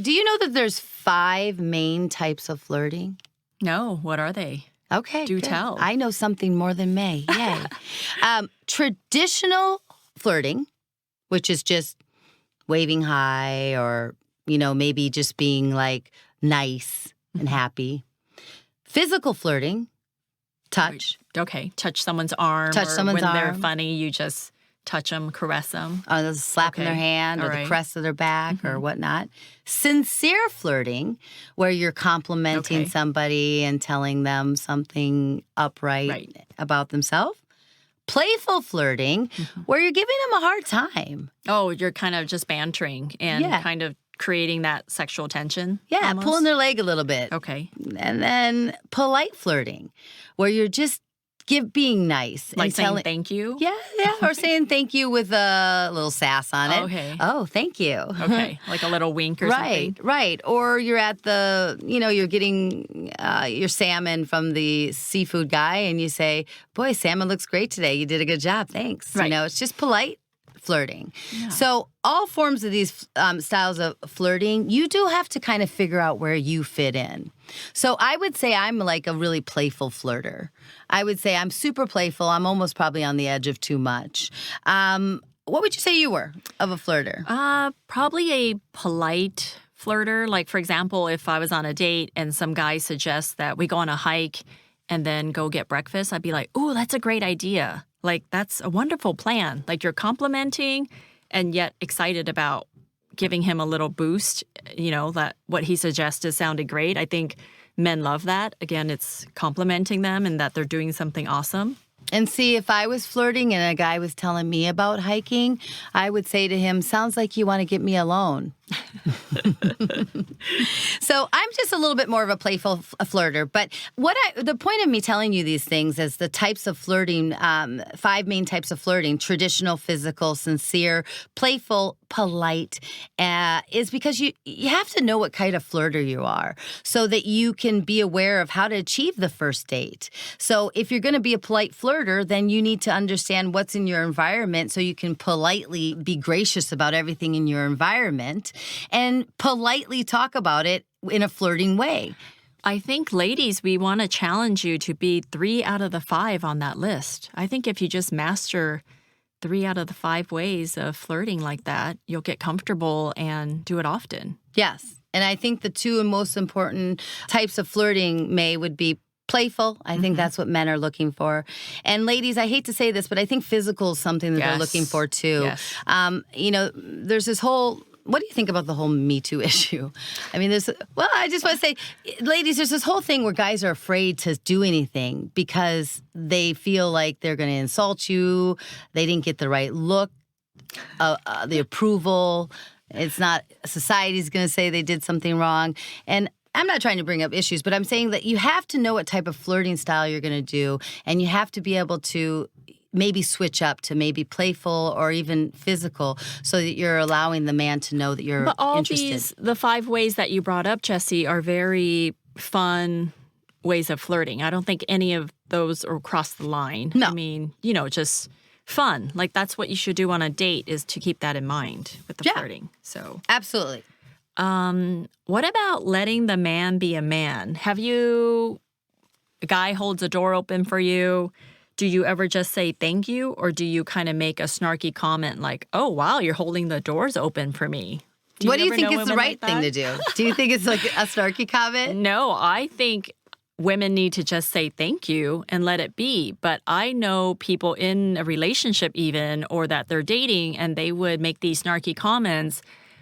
do you know that there's 5 main types of flirting? No, what are they? Okay, Do good. tell. I know something more than May. Yay. Traditional flirting, which is just waving hi or, maybe just being like nice and happy. Physical flirting, touch. Okay, touch someone's arm. Touch someone's when they're arm. funny, you just touch them, caress them. The slap in their hand or the caress of their back or whatnot. Sincere flirting, where you're complimenting somebody and telling them something upright about themselves. Playful flirting, where you're giving them a hard time. Oh, you're kind of just bantering and kind of creating that sexual tension. Yeah, almost. pulling their leg a little bit. Okay. And then polite flirting, where you're just being nice. Like and saying thank you? Yeah, or saying thank you with a little sass on it. Okay. Oh, thank you. Okay, like a little wink or something. Right. Or you're at you're getting your salmon from the seafood guy and you say, boy, salmon looks great today. You did a good job. Thanks. Right. It's just polite flirting. Yeah. So all forms of these styles of flirting, you do have to kind of figure out where you fit in. So I would say I'm like a really playful flirter. I would say I'm super playful. I'm almost probably on the edge of too much. What would you say you were of a flirter? Probably a polite flirter. Like, for example, if I was on a date and some guy suggests that we go on a hike and then go get breakfast, I'd be like, ooh, that's a great idea. Like, that's a wonderful plan. Like, you're complimenting and yet excited about giving him a little boost, that what he suggested sounded great. I think men love that. Again, it's complimenting them and that they're doing something awesome. And see, if I was flirting and a guy was telling me about hiking, I would say to him, sounds like you want to get me alone. So I'm just a little bit more of a playful flirter. But the point of me telling you these things is the types of flirting, 5 main types of flirting, traditional, physical, sincere, playful, polite, is because you have to know what kind of flirter you are so that you can be aware of how to achieve the first date. So if you're going to be a polite flirter, then you need to understand what's in your environment so you can politely be gracious about everything in your environment and politely talk about it in a flirting way. I think, ladies, we want to challenge you to be 3 out of the 5 on that list. I think if you just master 3 out of the 5 ways of flirting like that, you'll get comfortable and do it often. Yes. And I think the 2 most important types of flirting, May, would be playful. I think that's what men are looking for. And ladies, I hate to say this, but I think physical is something that they're looking for too. Yes. There's this whole... What do you think about the whole Me Too issue? I mean, I just want to say, ladies, there's this whole thing where guys are afraid to do anything because they feel like they're going to insult you. They didn't get the right look, the approval. It's not, society's going to say they did something wrong. And I'm not trying to bring up issues, but I'm saying that you have to know what type of flirting style you're going to do, and you have to be able to maybe switch up to maybe playful or even physical so that you're allowing the man to know that you're but all interested. The 5 ways that you brought up, Jessie, are very fun ways of flirting. I don't think any of those are across the line. No. I mean, just fun. Like, that's what you should do on a date, is to keep that in mind with the flirting. So Absolutely. What about letting the man be a man? A guy holds a door open for you. Do you ever just say thank you, or do you kind of make a snarky comment like, oh, wow, you're holding the doors open for me? What do you think is the right thing to do? Do you think it's like a snarky comment? No, I think women need to just say thank you and let it be. But I know people in a relationship even, or that they're dating, and they would make these snarky comments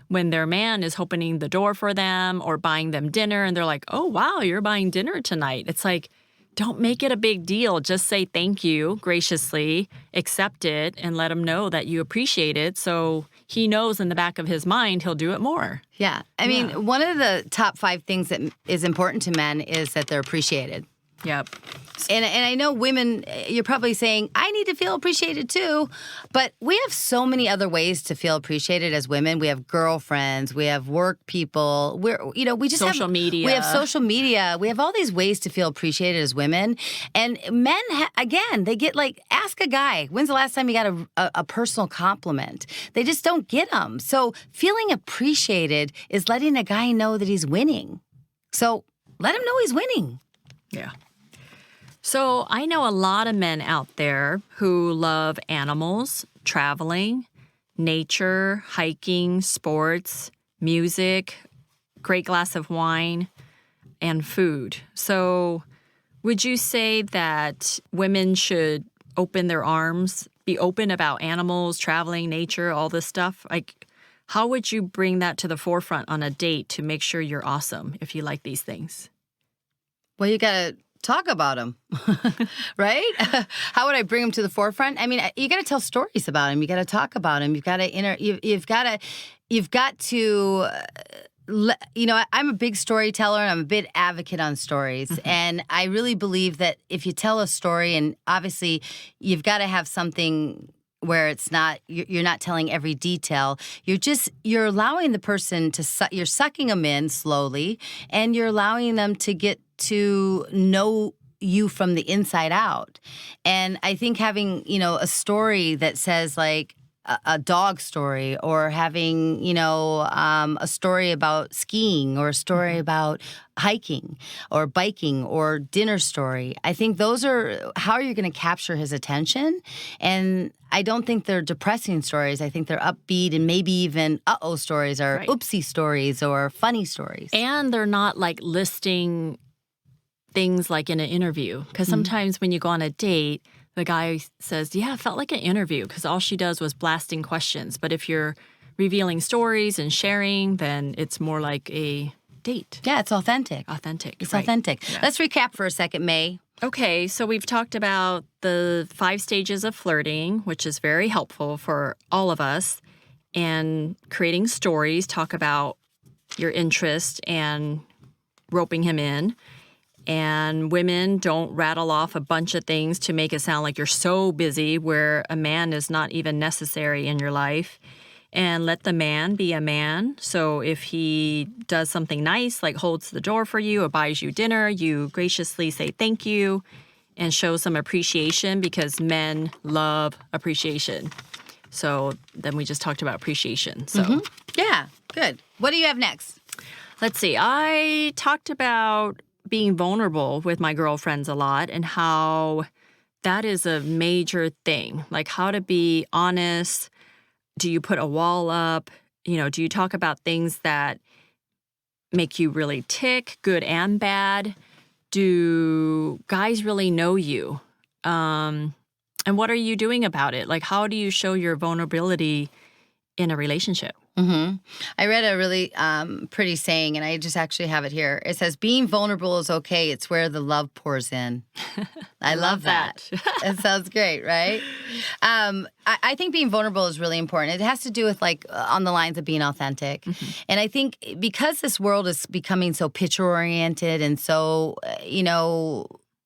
when their man is opening the door for them or buying them dinner, and they're like, oh, wow, you're buying dinner tonight. It's like, don't make it a big deal. Just say thank you graciously, accept it, and let him know that you appreciate it. So he knows in the back of his mind he'll do it more. Yeah. I mean, one of the top 5 things that is important to men is that they're appreciated. Yep. And I know women, you're probably saying, I need to feel appreciated too. But we have so many other ways to feel appreciated as women. We have girlfriends, we have work people, we just social media. We have social media. We have all these ways to feel appreciated as women. And men, again, they get ask a guy, when's the last time you got a personal compliment? They just don't get them. So feeling appreciated is letting a guy know that he's winning. So let him know he's winning. Yeah. So I know a lot of men out there who love animals, traveling, nature, hiking, sports, music, great glass of wine, and food. So would you say that women should open their arms, be open about animals, traveling, nature, all this stuff? How would you bring that to the forefront on a date to make sure you're awesome if you like these things? Well, you got to talk about them, right? How would I bring them to the forefront? I mean, you got to tell stories about them. You got to talk about them. You've got to. I'm a big storyteller and I'm a big advocate on stories. Mm-hmm. And I really believe that if you tell a story, and obviously you've got to have something where it's not, you're not telling every detail. You're allowing the person you're sucking them in slowly, and you're allowing them to get to know you from the inside out. And I think having, a story that says a dog story, or having, a story about skiing, or a story about hiking or biking, or dinner story. I think those are how you're going to capture his attention. And I don't think they're depressing stories. I think they're upbeat and maybe even uh-oh stories, or oopsie stories, or funny stories. And they're not listing things like in an interview. Because sometimes when you go on a date, the guy says, yeah, it felt like an interview, because all she does was blasting questions. But if you're revealing stories and sharing, then it's more like a date. Yeah, it's authentic. It's authentic. Yeah. Let's recap for a second, May. Okay, so we've talked about the 5 stages of flirting, which is very helpful for all of us, and creating stories, talk about your interest and roping him in. And women, don't rattle off a bunch of things to make it sound like you're so busy where a man is not even necessary in your life. And let the man be a man. So if he does something nice, like holds the door for you or buys you dinner, you graciously say thank you and show some appreciation, because men love appreciation. So then we just talked about appreciation. So Yeah, good. What do you have next? Let's see. I talked about being vulnerable with my girlfriends a lot, and how that is a major thing. Like how to be honest. Do you put a wall up? Do you talk about things that make you really tick, good and bad? Do guys really know you? And what are you doing about it? How do you show your vulnerability in a relationship? Mm-hmm. I read a really pretty saying, and I just actually have it here. It says, being vulnerable is okay. It's where the love pours in. I love that. It sounds great, right? I think being vulnerable is really important. It has to do with on the lines of being authentic. Mm-hmm. And I think because this world is becoming so picture-oriented and so,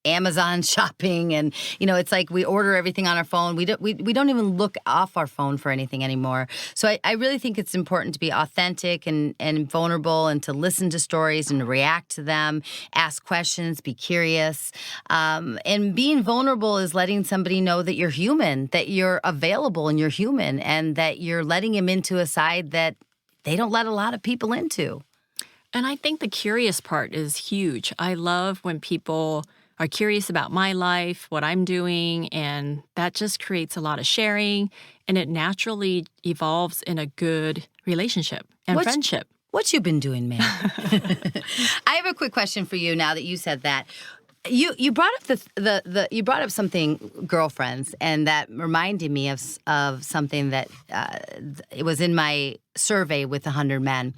Amazon shopping, and it's like we order everything on our phone. We don't even look off our phone for anything anymore. So I really think it's important to be authentic and vulnerable, and to listen to stories and react to them, ask questions, be curious. And being vulnerable is letting somebody know that you're human, that you're available and you're human, and that you're letting him into a side that they don't let a lot of people into. And I think the curious part is huge. I love when people are curious about my life, what I'm doing, and that just creates a lot of sharing, and it naturally evolves in a good relationship and friendship. What you been doing, man? I have a quick question for you now that you said that. You brought up you brought up something, girlfriends, and that reminded me of something that it was in my survey with 100 men.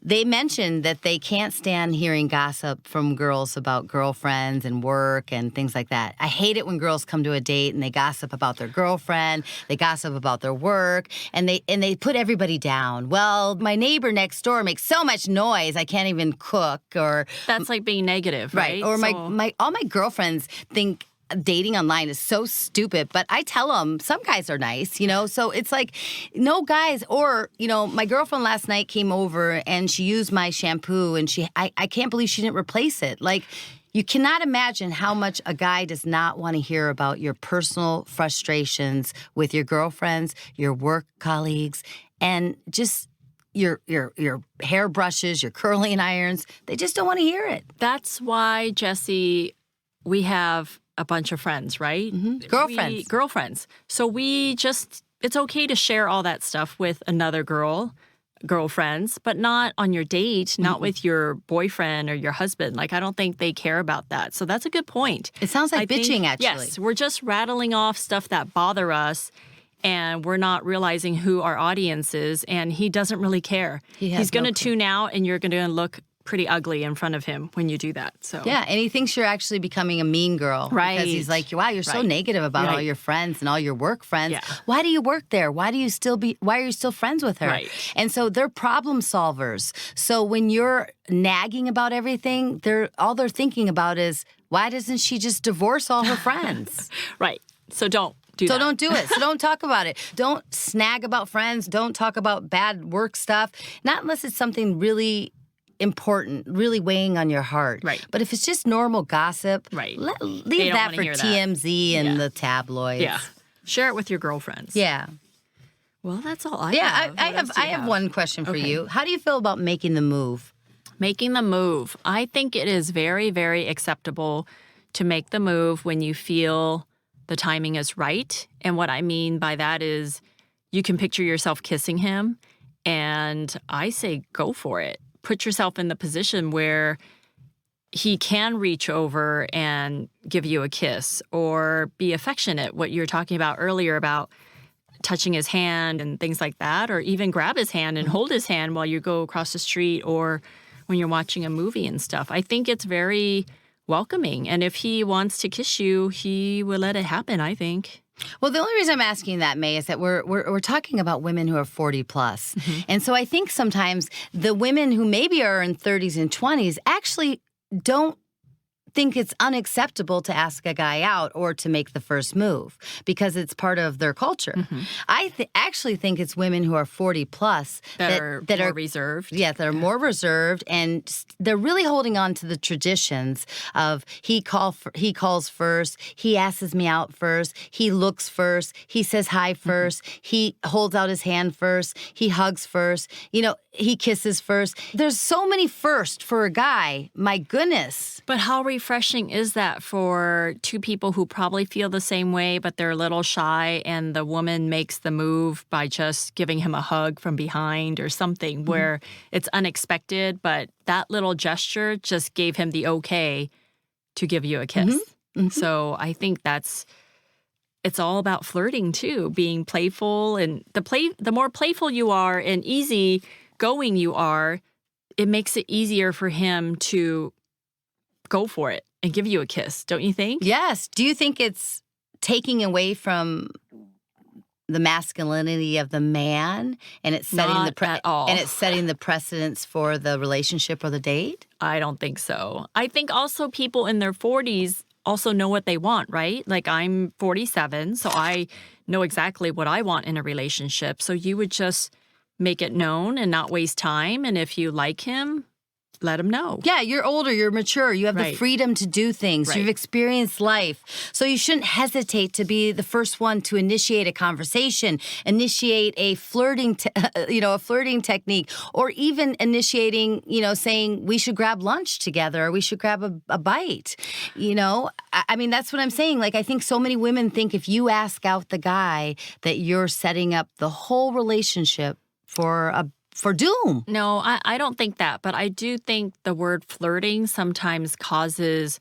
they mentioned that they can't stand hearing gossip from girls about girlfriends and work and things like that. I hate it when girls come to a date and they gossip about their girlfriend, they gossip about their work, and they put everybody down. Well, my neighbor next door makes so much noise, I can't even cook, or That's like being negative, right? Or all my girlfriends think dating online is so stupid, but I tell them some guys are nice, so it's like no guys. Or my girlfriend last night came over and she used my shampoo and I can't believe she didn't replace it. Like, you cannot imagine how much a guy does not want to hear about your personal frustrations with your girlfriends, your work colleagues, and just your hair brushes, your curling irons. They just don't want to hear it. That's why, Jessie, we have a bunch of friends, right? Mm-hmm. Girlfriends. So it's okay to share all that stuff with another girlfriends, but not on your date, not with your boyfriend or your husband. Like, I don't think they care about that. So that's a good point. It sounds like bitching, actually. Yes, we're just rattling off stuff that bother us, and we're not realizing who our audience is, and he doesn't really care. He's going to tune out, and you're going to look pretty ugly in front of him when you do that. So yeah, and he thinks you're actually becoming a mean girl. Right. Because he's like, wow, you're so negative about all your friends and all your work friends. Yeah. Why do you work there? Why are you still friends with her? Right. And so they're problem solvers. So when you're nagging about everything, all they're thinking about is, why doesn't she just divorce all her friends? Right. So don't do that. So don't do it. So don't talk about it. Don't snag about friends. Don't talk about bad work stuff. Not unless it's something really important, really weighing on your heart. Right. But if it's just normal gossip, leave that for TMZ and the tabloids. Yeah. Share it with your girlfriends. Yeah. Well, that's all I have. I have one question for you. How do you feel about making the move? Making the move. I think it is very, very acceptable to make the move when you feel the timing is right. And what I mean by that is you can picture yourself kissing him, and I say go for it. Put yourself in the position where he can reach over and give you a kiss or be affectionate, what you were talking about earlier about touching his hand and things like that, or even grab his hand and hold his hand while you go across the street or when you're watching a movie and stuff. I think it's very welcoming. And if he wants to kiss you, he will let it happen, I think. Well, the only reason I'm asking that, May, is that we're talking about women who are 40 plus. Mm-hmm. And so I think sometimes the women who maybe are in 30s and 20s actually don't think it's unacceptable to ask a guy out or to make the first move because it's part of their culture. Mm-hmm. I actually think it's women who are 40 plus that are more reserved. Yeah, that are more reserved, and they're really holding on to the traditions of he calls first, he asks me out first, he looks first, he says hi first, he holds out his hand first, he hugs first, he kisses first. There's so many first for a guy. My goodness. But how refreshing is that for two people who probably feel the same way, but they're a little shy, and the woman makes the move by just giving him a hug from behind or something where it's unexpected, but that little gesture just gave him the okay to give you a kiss. Mm-hmm. Mm-hmm. So I think it's all about flirting too, being playful, and the more playful you are and easy going you are, it makes it easier for him to go for it and give you a kiss, don't you think? Yes. Do you think it's taking away from the masculinity of the man, and it's setting and it's setting the precedence for the relationship or the date? I don't think so. I think also people in their 40s also know what they want, right? Like, I'm 47, so I know exactly what I want in a relationship. So you would just make it known and not waste time. And if you like him, let him know. Yeah, you're older, you're mature, you have the freedom to do things, you've experienced life. So you shouldn't hesitate to be the first one to initiate a conversation, initiate a flirting, a flirting technique, or even initiating, saying we should grab lunch together, or we should grab a bite. I mean, that's what I'm saying. Like, I think so many women think if you ask out the guy that you're setting up the whole relationship for doom. No, I don't think that. But I do think the word flirting sometimes causes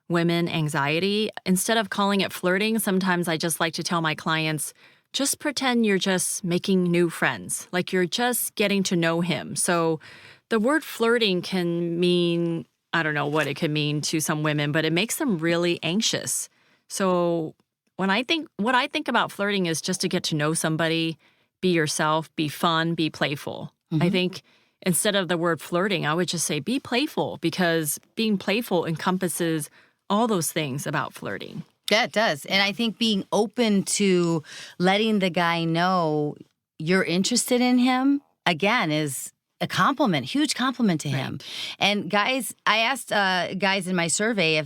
women anxiety. Instead of calling it flirting, sometimes I just like to tell my clients, just pretend you're just making new friends. Like, you're just getting to know him. So The word flirting can mean, I don't know what it could mean to some women, but it makes them really anxious. So what I think about flirting is just to get to know somebody, be yourself, be fun, be playful. I think instead of the word flirting, I would just say be playful, because being playful encompasses all those things about flirting. Yeah, it does. And I think being open to letting the guy know you're interested in him, again, is a compliment, huge compliment to him. And guys, I asked guys in my survey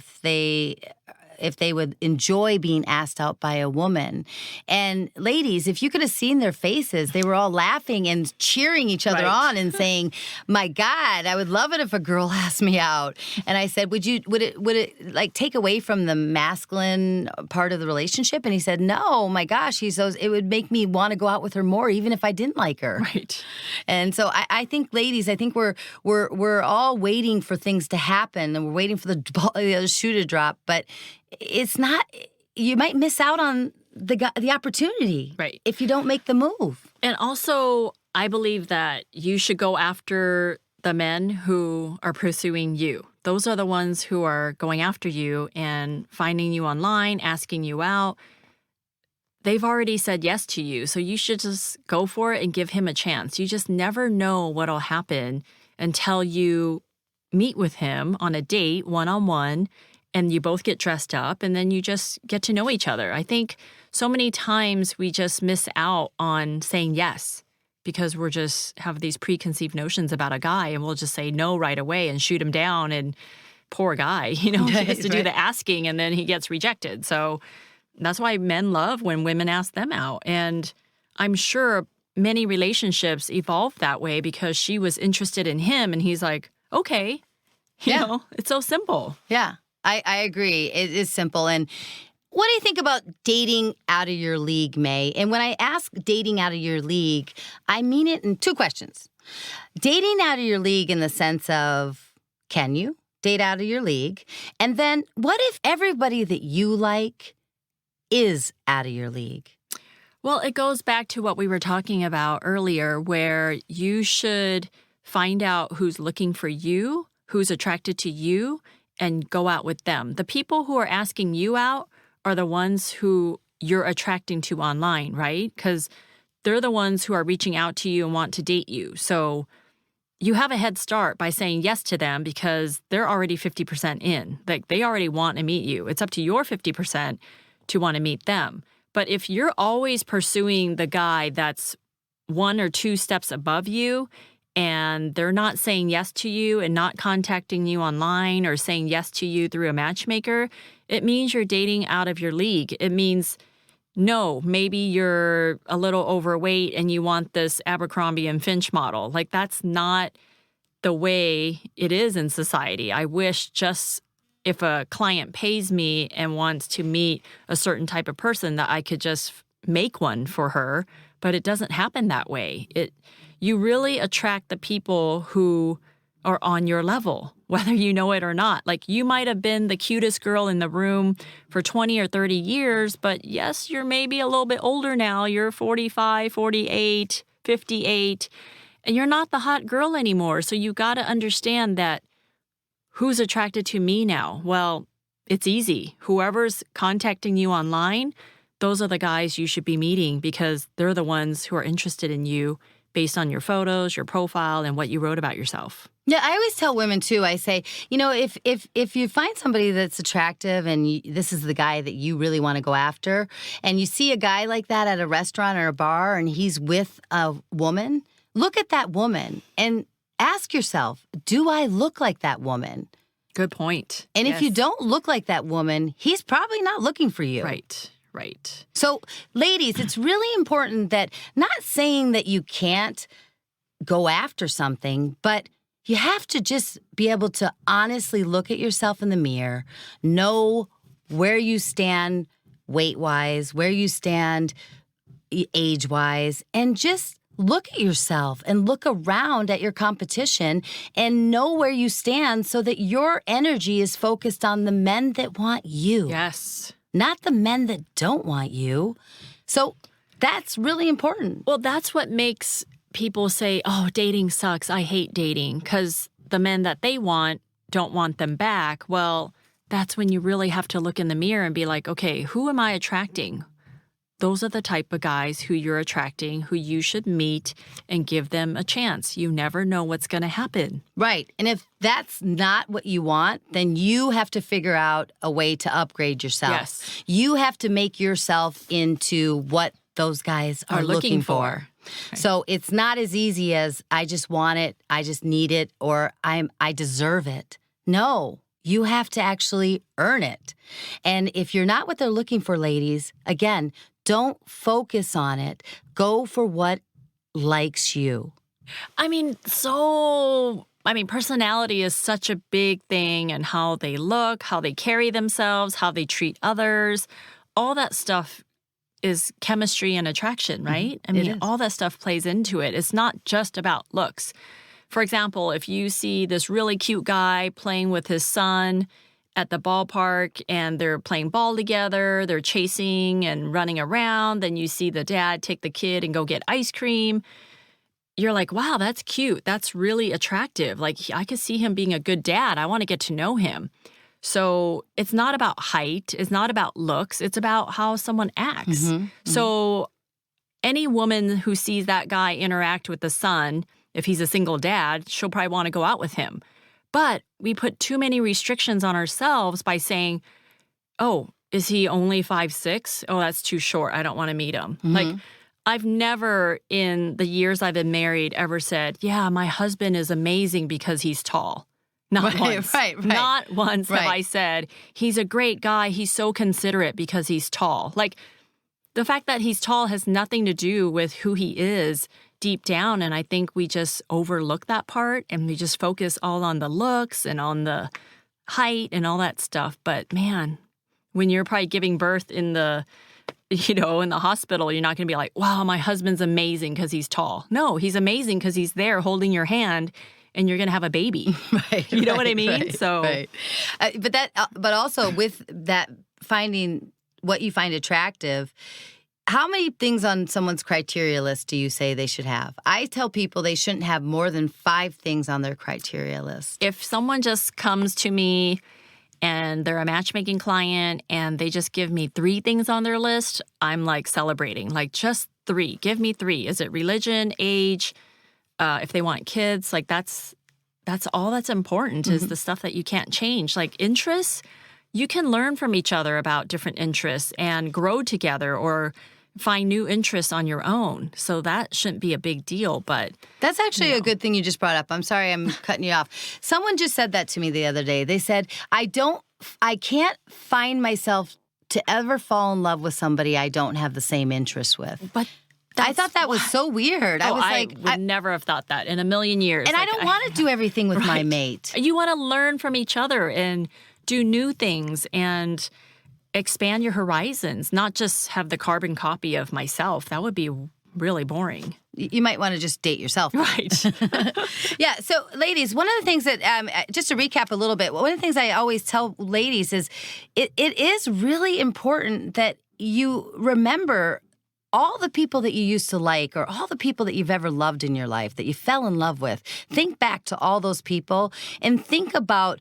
if they would enjoy being asked out by a woman. And ladies, if you could have seen their faces, they were all laughing and cheering each other on and saying, "My God, I would love it if a girl asked me out." And I said, would it like take away from the masculine part of the relationship? And he said, "No, my gosh, it would make me want to go out with her more, even if I didn't like her." Right. And so I think, ladies, I think we're all waiting for things to happen, and we're waiting for the shoe to drop, but it's not. You might miss out on the opportunity, if you don't make the move. And also, I believe that you should go after the men who are pursuing you. Those are the ones who are going after you and finding you online, asking you out. They've already said yes to you, so you should just go for it and give him a chance. You just never know what'll happen until you meet with him on a date, one-on-one, and you both get dressed up, and then you just get to know each other. I think so many times we just miss out on saying yes because we're just have these preconceived notions about a guy, and we'll just say no right away and shoot him down, and poor guy, he has to do the asking, and then he gets rejected. So that's why men love when women ask them out. And I'm sure many relationships evolved that way because she was interested in him, and he's like, okay, you know, it's so simple. Yeah. I agree. It is simple. And what do you think about dating out of your league, May? And when I ask dating out of your league, I mean it in two questions. Dating out of your league in the sense of, can you date out of your league? And then what if everybody that you like is out of your league? Well, it goes back to what we were talking about earlier, where you should find out who's looking for you, who's attracted to you, and go out with them. The people who are asking you out are the ones who you're attracting to online, right? Because they're the ones who are reaching out to you and want to date you. So you have a head start by saying yes to them because they're already 50% in. Like, they already want to meet you. It's up to your 50% to want to meet them. But if you're always pursuing the guy that's one or two steps above you, and they're not saying yes to you and not contacting you online or saying yes to you through a matchmaker, it means you're dating out of your league. It means, no, maybe you're a little overweight and you want this Abercrombie and Finch model. Like, that's not the way it is in society. I wish just if a client pays me and wants to meet a certain type of person that I could just make one for her, but it doesn't happen that way. You really attract the people who are on your level, whether you know it or not. Like, you might have been the cutest girl in the room for 20 or 30 years, but yes, you're maybe a little bit older now. You're 45, 48, 58, and you're not the hot girl anymore. So you got to understand that who's attracted to me now? Well, it's easy. Whoever's contacting you online, those are the guys you should be meeting because they're the ones who are interested in you based on your photos, your profile, and what you wrote about yourself. Yeah, I always tell women, too, I say, if you find somebody that's attractive and this is the guy that you really want to go after, and you see a guy like that at a restaurant or a bar and he's with a woman, look at that woman and ask yourself, do I look like that woman? Good point. And if you don't look like that woman, he's probably not looking for you. Right. So, ladies, it's really important that, not saying that you can't go after something, but you have to just be able to honestly look at yourself in the mirror, know where you stand weight-wise, where you stand age-wise, and just look at yourself and look around at your competition and know where you stand so that your energy is focused on the men that want you. Yes. Not the men that don't want you. So that's really important. Well, that's what makes people say, oh, dating sucks. I hate dating because the men that they want don't want them back. Well, that's when you really have to look in the mirror and be like, okay, who am I attracting? Those are the type of guys who you're attracting, who you should meet and give them a chance. You never know what's going to happen. Right. And if that's not what you want, then you have to figure out a way to upgrade yourself. Yes. You have to make yourself into what those guys are looking for. Okay. So it's not as easy as I just want it, I just need it, or I deserve it. No. You have to actually earn it. And if you're not what they're looking for, ladies, again, don't focus on it. Go for what likes you. Personality is such a big thing, and how they look, how they carry themselves, how they treat others. All that stuff is chemistry and attraction, right? All that stuff plays into it. It's not just about looks. For example, if you see this really cute guy playing with his son at the ballpark and they're playing ball together, they're chasing and running around, then you see the dad take the kid and go get ice cream. You're like, wow, that's cute. That's really attractive. Like, I could see him being a good dad. I want to get to know him. So it's not about height. It's not about looks. It's about how someone acts. So any woman who sees that guy interact with the son, if he's a single dad, she'll probably want to go out with him. But we put too many restrictions on ourselves by saying, oh, is he only 5'6"? Oh, that's too short. I don't want to meet him. Like, I've never in the years I've been married ever said, yeah, my husband is amazing because he's tall. Not once. Right. Not once have I said, he's a great guy. He's so considerate because he's tall. Like, the fact that he's tall has nothing to do with who he is deep down. And I think we just overlook that part and we just focus all on the looks and on the height and all that stuff. But man, when you're probably giving birth in the hospital, you're not going to be like, wow, my husband's amazing because he's tall. No, he's amazing because he's there holding your hand and you're going to have a baby. Right. You know what I mean? Right. But also with that, finding what you find attractive, how many things on someone's criteria list do you say they should have? I tell people they shouldn't have more than 5 things on their criteria list. If someone just comes to me and they're a matchmaking client and they just give me 3 things on their list, I'm like celebrating, like just 3. Give me 3. Is it religion, age, if they want kids? Like that's all that's important is the stuff that you can't change. Like interests, you can learn from each other about different interests and grow together or find new interests on your own. So that shouldn't be a big deal, but... That's actually a good thing you just brought up. I'm sorry I'm cutting you off. Someone just said that to me the other day. They said, I can't find myself to ever fall in love with somebody I don't have the same interests with. But I thought that was so weird. I would never have thought that in a million years. And I don't want to do everything with my mate. You want to learn from each other and do new things and expand your horizons, not just have the carbon copy of myself. That would be really boring. You might want to just date yourself. Right. Yeah. So, ladies, one of the things that, just to recap a little bit, one of the things I always tell ladies is it is really important that you remember all the people that you used to like or all the people that you've ever loved in your life that you fell in love with. Think back to all those people and think about,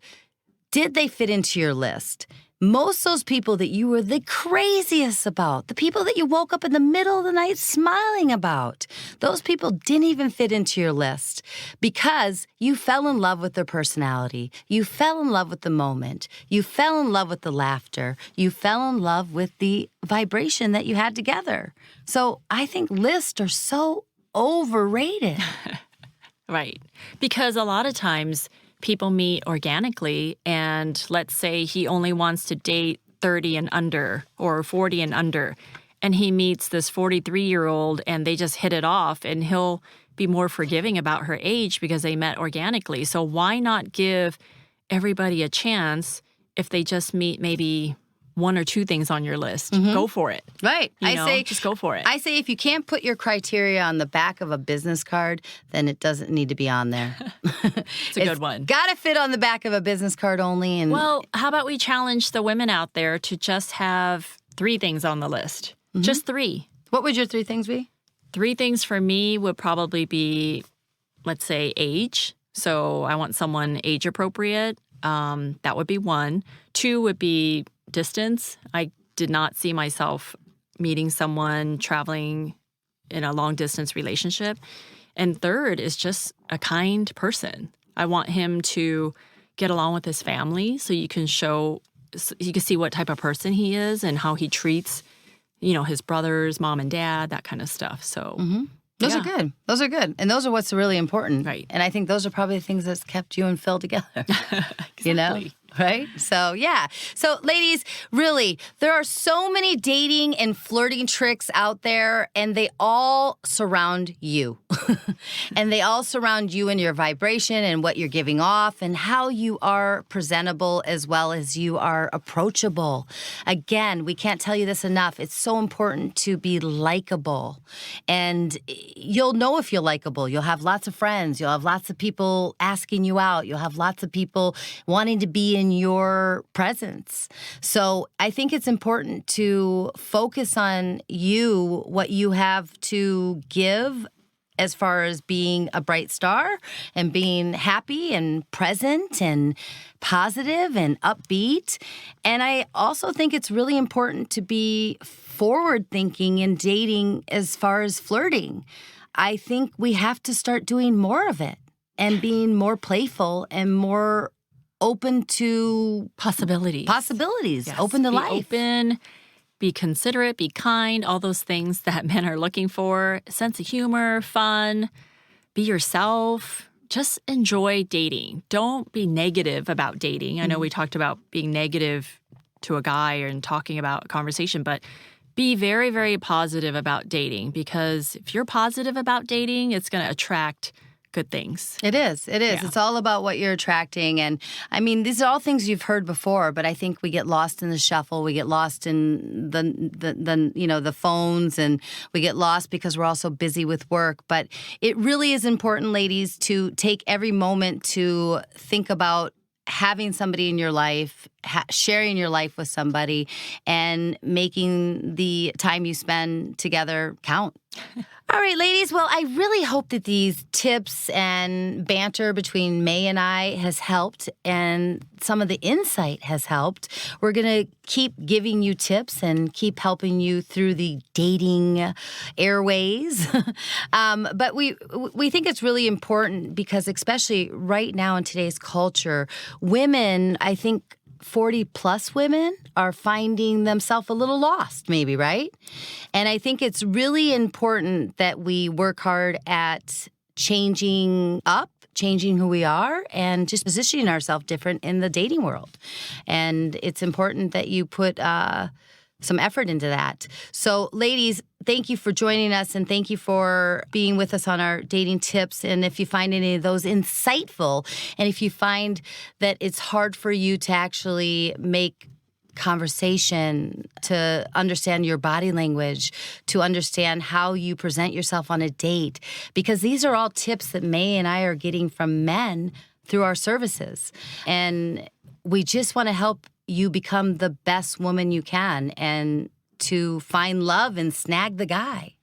did they fit into your list? Most of those people that you were the craziest about, the people that you woke up in the middle of the night smiling about, those people didn't even fit into your list because you fell in love with their personality. You fell in love with the moment. You fell in love with the laughter. You fell in love with the vibration that you had together. So I think lists are so overrated. Right. Because a lot of times people meet organically, and let's say he only wants to date 30 and under or 40 and under, and he meets this 43-year-old and they just hit it off, and he'll be more forgiving about her age because they met organically. So why not give everybody a chance if they just meet maybe 1 or 2 things on your list? Go for it. Right. Just go for it. I say if you can't put your criteria on the back of a business card, then it doesn't need to be on there. It's a good one. Got to fit on the back of a business card only. And well, how about we challenge the women out there to just have 3 things on the list? Just 3. What would your 3 things be? 3 things for me would probably be, let's say, age. So I want someone age appropriate. That would be 1. 2 would be distance. I did not see myself meeting someone, traveling in a long distance relationship. And 3rd is just a kind person. I want him to get along with his family so you can see what type of person he is and how he treats, his brothers, mom and dad, that kind of stuff. So Those are good. Those are good. And those are what's really important. Right. And I think those are probably the things that's kept you and Phil together. Exactly. Right? So, yeah. So, ladies, really, there are so many dating and flirting tricks out there, and they all surround you. And they all surround you and your vibration and what you're giving off and how you are presentable as well as you are approachable. Again, we can't tell you this enough. It's so important to be likable. And you'll know if you're likable. You'll have lots of friends. You'll have lots of people asking you out. You'll have lots of people wanting to be in your presence. So I think it's important to focus on you, what you have to give as far as being a bright star and being happy and present and positive and upbeat. And I also think it's really important to be forward thinking in dating as far as flirting. I think we have to start doing more of it and being more playful and more open to possibilities. Yes. Open to be life. Open, be considerate, be kind, all those things that men are looking for. Sense of humor, fun, be yourself. Just enjoy dating. Don't be negative about dating. I know we talked about being negative to a guy and talking about a conversation, but be very, very positive about dating, because if you're positive about dating, it's going to attract good things. It is. It is. Yeah. It's all about what you're attracting. And I mean, these are all things you've heard before, but I think we get lost in the shuffle. We get lost in the phones, and we get lost because we're all so busy with work. But it really is important, ladies, to take every moment to think about having somebody in your life, sharing your life with somebody, and making the time you spend together count. All right, ladies. Well, I really hope that these tips and banter between May and I has helped, and some of the insight has helped. We're going to keep giving you tips and keep helping you through the dating airways. But we think it's really important because, especially right now in today's culture, women, I think 40-plus women are finding themselves a little lost, maybe, right? And I think it's really important that we work hard at changing who we are, and just positioning ourselves different in the dating world. And it's important that you put some effort into that. So, ladies, thank you for joining us, and thank you for being with us on our dating tips. And if you find any of those insightful, and if you find that it's hard for you to actually make conversation, to understand your body language, to understand how you present yourself on a date, because these are all tips that May and I are getting from men through our services. And we just want to help you become the best woman you can and to find love and snag the guy.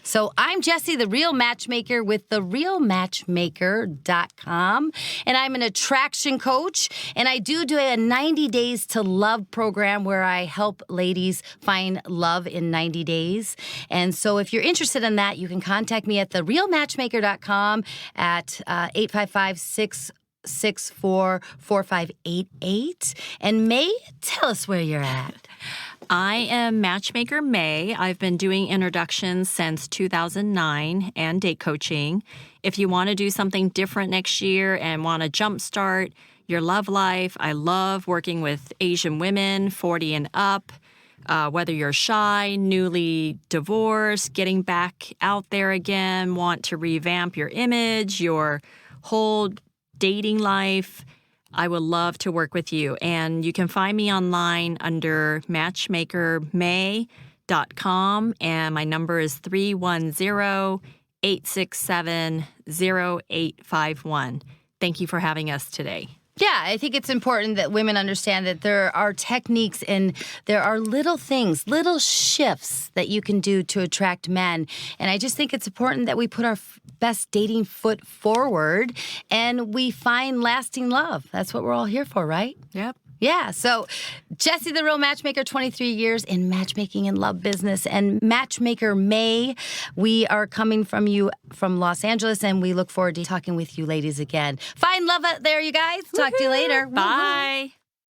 So I'm Jessie, the Real Matchmaker with therealmatchmaker.com, and I'm an attraction coach, and I do a 90 Days to Love program where I help ladies find love in 90 days. And so if you're interested in that, you can contact me at therealmatchmaker.com at 855-664-4588. And May, tell us where you're at. I am Matchmaker May. I've been doing introductions since 2009 and date coaching. If you want to do something different next year and want to jumpstart your love life, I love working with Asian women, 40 and up. Whether you're shy, newly divorced, getting back out there again, want to revamp your image, your whole dating life, I would love to work with you. And you can find me online under matchmakermay.com, and my number is 310-867-0851. Thank you for having us today. Yeah, I think it's important that women understand that there are techniques and there are little things, little shifts that you can do to attract men. And I just think it's important that we put our best dating foot forward and we find lasting love. That's what we're all here for, right? Yep. Yeah, so Jessie the Real Matchmaker, 23 years in matchmaking and love business, and Matchmaker May. We are coming from you from Los Angeles, and we look forward to talking with you ladies again. Find love out there, you guys. Talk to you later. Bye.